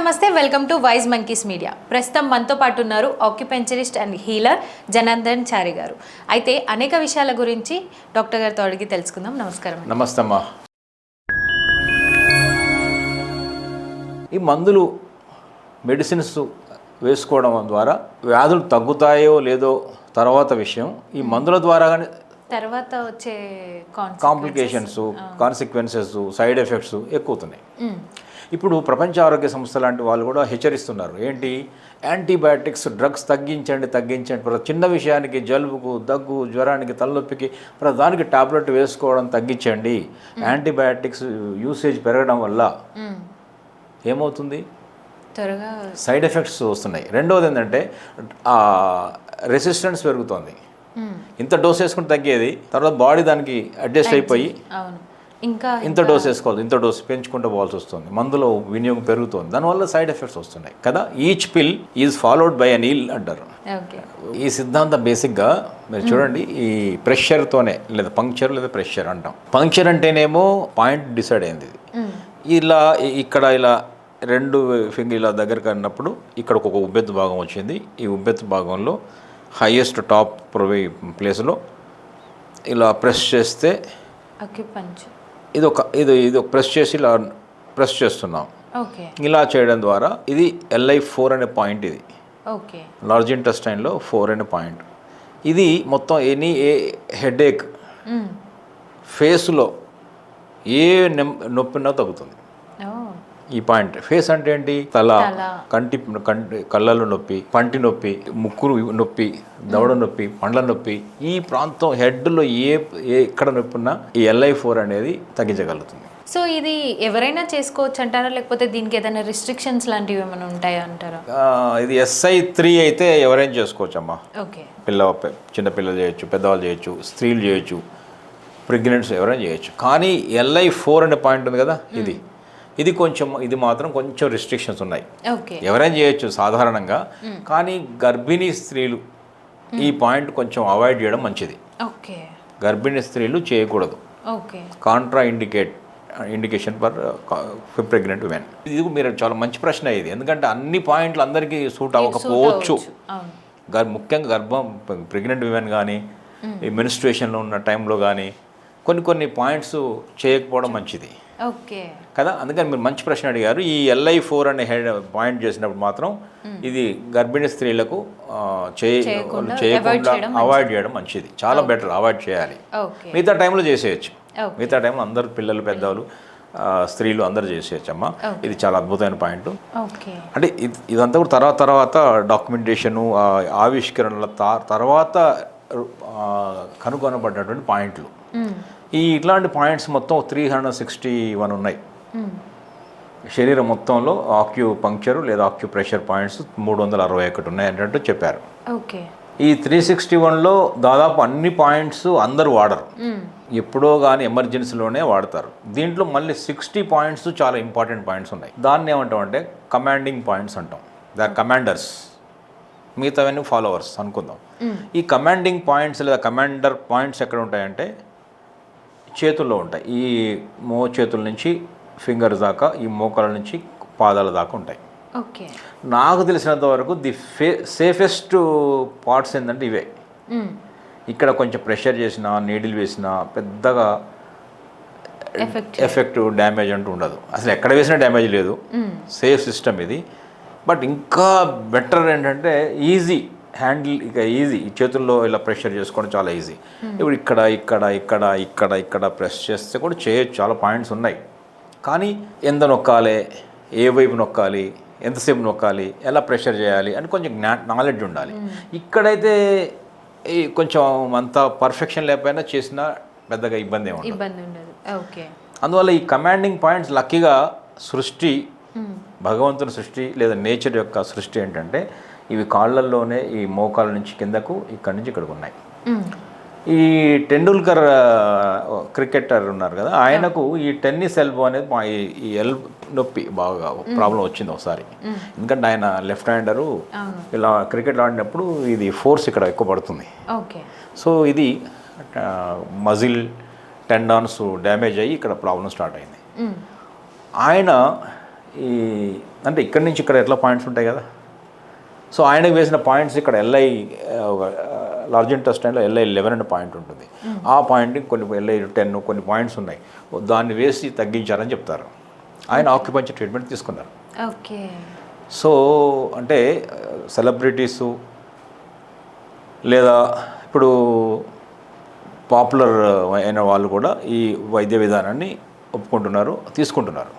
నమస్తే, welcome to wise monkeys media. ప్రస్తుతం మనతో పాటు ఉన్నారు ఆక్యుపెంచరిస్ట్ అండ్ హీలర్ జనార్దన్ చారి గారు. అయితే అనేక విషయాల గురించి డాక్టర్ గారితో అడిగి తెలుసుకుందాం. నమస్కారం. నమస్తే అమ్మా. ఈ మందులు మెడిసిన్స్ వేసుకోవడం ద్వారా వ్యాధులు తగ్గుతాయో లేదో తర్వాత విషయం. ఈ మందుల ద్వారా కానీ తర్వాత వచ్చే కాంప్లికేషన్స్, కాన్సిక్వెన్సెస్, సైడ్ ఎఫెక్ట్స్ ఎక్కువతున్నాయి. ఇప్పుడు ప్రపంచ ఆరోగ్య సంస్థ లాంటి వాళ్ళు కూడా హెచ్చరిస్తున్నారు. ఏంటి, యాంటీబయాటిక్స్ డ్రగ్స్ తగ్గించండి. చిన్న విషయానికి, జలుబుకు, దగ్గు, జ్వరానికి, తలనొప్పికి దానికి టాబ్లెట్ వేసుకోవడం తగ్గించండి. యాంటీబయాటిక్స్ యూసేజ్ పెరగడం వల్ల ఏమవుతుంది, త్వరగా సైడ్ ఎఫెక్ట్స్ వస్తున్నాయి. రెండవది ఏంటంటే రెసిస్టెన్స్ పెరుగుతోంది. ఇంత డోస్ వేసుకుంటే తగ్గేది, తర్వాత బాడీ దానికి అడ్జస్ట్ అయిపోయి ఇంత డోస్ వేసుకోవాలి, ఇంత డోస్ పెంచుకుంటూ పోవాల్సి వస్తుంది. మందులో వినియోగం పెరుగుతుంది, దానివల్ల సైడ్ ఎఫెక్ట్స్ వస్తున్నాయి కదా. Each pill is followed by an eel అంటారు. ఈ సిద్ధాంతం బేసిక్గా మీరు చూడండి, ఈ ప్రెషర్తోనే, లేదా పంక్చర్ లేదా ప్రెషర్ అంటాం. పంక్చర్ అంటేనేమో పాయింట్ డిసైడ్ అయింది. ఇలా ఇక్కడ ఇలా రెండు ఫింగర్ ఇలా దగ్గరకు అన్నప్పుడు ఇక్కడ ఒక ఉబ్బెత్తు భాగం వచ్చింది. ఈ ఉబ్బెత్తు భాగంలో హైయెస్ట్ టాప్ ప్లేస్లో ఇలా ప్రెస్ చేస్తే ఇది ఒక ప్రెస్ చేసి ఇలా ప్రెస్ చేస్తున్నాం. ఇలా చేయడం ద్వారా ఇది LI4 అనే పాయింట్, ఇది లార్జ్ ఇంటెస్టైన్లో 4 అనే పాయింట్. ఇది మొత్తం ఏ హెడేక్, ఫేస్లో ఏ నొప్పినా తగ్గుతుంది. ఈ పాయింట్ ఫేస్ అంటే ఏంటి, తల, కళ్ళలో నొప్పి, పంటి నొప్పి, ముక్కులు నొప్పి, దవడ నొప్పి, పండ్ల నొప్పి, ఈ ప్రాంతం హెడ్లో ఎక్కడ నొప్పి ఉన్నా ఈ LI4 అనేది తగ్గించగలుగుతుంది. సో ఇది ఎవరైనా చేసుకోవచ్చు అంటారా, లేకపోతే దీనికి ఏదైనా రిస్ట్రిక్షన్స్ లాంటివి ఏమైనా ఉంటాయా అంటారా? ఇది SI3 అయితే ఎవరైనా చేసుకోవచ్చు అమ్మా. చిన్నపిల్లలు చేయొచ్చు, పెద్దవాళ్ళు చేయొచ్చు, స్త్రీలు చేయొచ్చు, ప్రెగ్నెంట్స్ ఎవరైనా చేయొచ్చు. కానీ LI4 అనే పాయింట్ ఉంది కదా, ఇది మాత్రం కొంచెం రిస్ట్రిక్షన్స్ ఉన్నాయి. ఎవరైనా చేయొచ్చు సాధారణంగా, కానీ గర్భిణీ స్త్రీలు ఈ పాయింట్ కొంచెం అవాయిడ్ చేయడం మంచిది. గర్భిణీ స్త్రీలు చేయకూడదు. Contra indication for pregnant women. ఇది మీరు చాలా మంచి ప్రశ్న ఇది, ఎందుకంటే అన్ని పాయింట్లు అందరికీ సూట్ అవ్వకపోవచ్చు. ముఖ్యంగా ప్రెగ్నెంట్ ఉమెన్ కానీ, ఈ మెన్స్ట్రుయేషన్లో ఉన్న టైంలో కానీ కొన్ని పాయింట్స్ చేయకపోవడం మంచిది కదా. అందుకని మీరు మంచి ప్రశ్న అడిగారు. ఈ LI4 అనే పాయింట్ చేసినప్పుడు మాత్రం ఇది గర్భిణీ స్త్రీలకు చేయకుండా అవాయిడ్ చేయడం మంచిది, చాలా బెటర్. అవాయిడ్ చేయాలి. మిగతా టైంలో చేసేయచ్చు, మిగతా టైంలో అందరు పిల్లలు, పెద్దవాళ్ళు, స్త్రీలు అందరూ చేసేయచ్చు అమ్మా. ఇది చాలా అద్భుతమైన పాయింట్. అంటే ఇదంతా కూడా తర్వాత డాక్యుమెంటేషను, ఆవిష్కరణల తర్వాత కనుగొనబడినటువంటి పాయింట్లు. ఇట్లాంటి పాయింట్స్ మొత్తం 361 ఉన్నాయి. శరీరం మొత్తంలో ఆక్యుపంక్చర్ లేదా ఆక్యుప్రెషర్ పాయింట్స్ 361 ఉన్నాయి అన్నట్టు చెప్పారు. ఈ 361లో దాదాపు అన్ని పాయింట్స్ అందరూ వాడరు, ఎప్పుడో కానీ ఎమర్జెన్సీలోనే వాడతారు. దీంట్లో మళ్ళీ 60 పాయింట్స్ చాలా ఇంపార్టెంట్ పాయింట్స్ ఉన్నాయి. దాన్ని ఏమంటాం అంటే కమాండింగ్ పాయింట్స్ అంటాం. దే ఆర్ కమాండర్స్, మిగతావన్నీ ఫాలోవర్స్ అనుకుందాం. ఈ కమాండింగ్ పాయింట్స్ లేదా కమాండర్ పాయింట్స్ ఎక్కడ ఉంటాయంటే చేతుల్లో ఉంటాయి. ఈ చేతుల నుంచి ఫింగర్ దాకా, ఈ మోకాల నుంచి పాదాల దాకా ఉంటాయి. నాకు తెలిసినంత వరకు సేఫెస్ట్ పార్ట్స్ ఏంటంటే ఇవే. ఇక్కడ కొంచెం ప్రెషర్ చేసినా, నీడిల్ వేసినా పెద్దగా ఎఫెక్ట్, డ్యామేజ్ అంటూ ఉండదు. అసలు ఎక్కడ వేసినా డ్యామేజ్ లేదు, సేఫ్ సిస్టమ్ ఇది. బట్ ఇంకా బెటర్ ఏంటంటే ఈజీ హ్యాండిల్, ఇక ఈజీ. ఈ చేతుల్లో ఇలా ప్రెషర్ చేసుకోవడం చాలా ఈజీ. ఇప్పుడు ఇక్కడ ప్రెస్ చేస్తే కూడా చేయొచ్చు, చాలా పాయింట్స్ ఉన్నాయి. కానీ ఎంత నొక్కాలి, ఏ వైపు నొక్కాలి, ఎంతసేపు నొక్కాలి, ఎలా ప్రెషర్ చేయాలి అని కొంచెం నాలెడ్జ్ ఉండాలి. ఇక్కడైతే కొంచెం అంత పర్ఫెక్షన్ లేకపోయినా చేసినా పెద్దగా ఇబ్బంది ఉండదు. అందువల్ల ఈ కమాండింగ్ పాయింట్స్ లక్కీగా సృష్టి, భగవంతుని సృష్టి లేదా నేచర్ యొక్క సృష్టి ఏంటంటే ఇవి కాళ్ళల్లోనే, ఈ మోకాల నుంచి కిందకు, ఇక్కడి నుంచి ఇక్కడికి ఉన్నాయి. ఈ టెండూల్కర్ క్రికెటర్ ఉన్నారు కదా, ఆయనకు ఈ టెన్నిస్ ఎల్బో అనేది, ఈ నొప్పి బాగా ప్రాబ్లం వచ్చింది ఒకసారి. ఎందుకంటే ఆయన లెఫ్ట్ హ్యాండరు, ఇలా క్రికెట్ ఆడినప్పుడు ఇది ఫోర్స్ ఇక్కడ ఎక్కువ పడుతుంది. సో ఇది మజిల్, టెండాన్స్ డ్యామేజ్ అయ్యి ఇక్కడ ప్రాబ్లం స్టార్ట్ అయింది. ఆయన ఈ అంటే ఇక్కడి నుంచి ఇక్కడ ఎట్లా పాయింట్స్ ఉంటాయి కదా, సో ఆయనకు వేసిన పాయింట్స్ ఇక్కడ ఎల్ఐ లార్జ్ ఇంటెస్టైన్లో ఎల్ఐ 11 అనే పాయింట్ ఉంటుంది. ఆ పాయింట్ని కొన్ని ఎల్ఐ 10 కొన్ని పాయింట్స్ ఉన్నాయి, దాన్ని వేసి తగ్గించారని చెప్తారు. ఆయన ఆక్యుపంచర్ ట్రీట్మెంట్ తీసుకున్నారు. ఓకే. సో అంటే సెలబ్రిటీసు లేదా ఇప్పుడు పాపులర్ అయిన వాళ్ళు కూడా ఈ వైద్య విధానాన్ని ఒప్పుకుంటున్నారు, తీసుకుంటున్నారు.